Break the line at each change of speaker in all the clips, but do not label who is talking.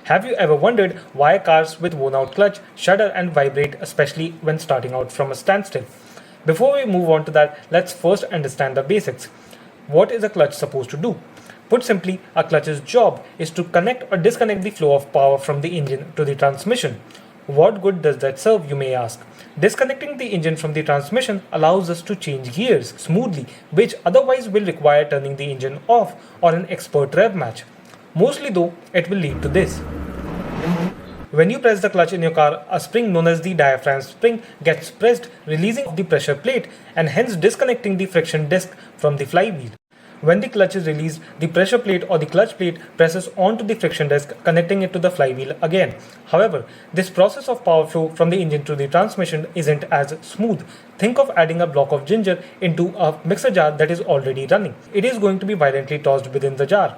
Have you ever wondered why cars with worn out clutch shudder and vibrate, especially when starting out from a standstill? Before we move on to that, let's first understand the basics. What is a clutch supposed to do? Put simply, a clutch's job is to connect or disconnect the flow of power from the engine to the transmission. What good does that serve, you may ask? Disconnecting the engine from the transmission allows us to change gears smoothly, which otherwise will require turning the engine off or an expert rev match. Mostly though, it will lead to this. When you press the clutch in your car, a spring known as the diaphragm spring gets pressed, releasing the pressure plate and hence disconnecting the friction disc from the flywheel. When the clutch is released, the pressure plate or the clutch plate presses onto the friction disc, connecting it to the flywheel again. However, this process of power flow from the engine to the transmission isn't as smooth. Think of adding a block of ginger into a mixer jar that is already running. It is going to be violently tossed within the jar.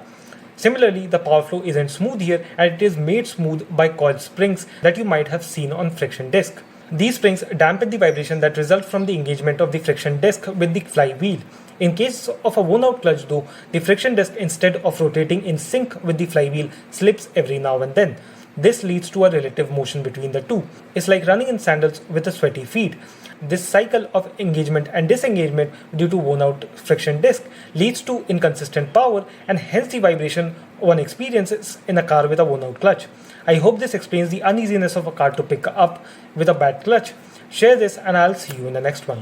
Similarly, the power flow isn't smooth here, and it is made smooth by coiled springs that you might have seen on friction disc. These springs dampen the vibration that results from the engagement of the friction disc with the flywheel. In case of a worn out clutch though, the friction disc, instead of rotating in sync with the flywheel, slips every now and then. This leads to a relative motion between the two. It's like running in sandals with a sweaty feet. This cycle of engagement and disengagement due to worn out friction disc leads to inconsistent power and hence the vibration one experiences in a car with a worn out clutch. I hope this explains the uneasiness of a car to pick up with a bad clutch. Share this and I'll see you in the next one.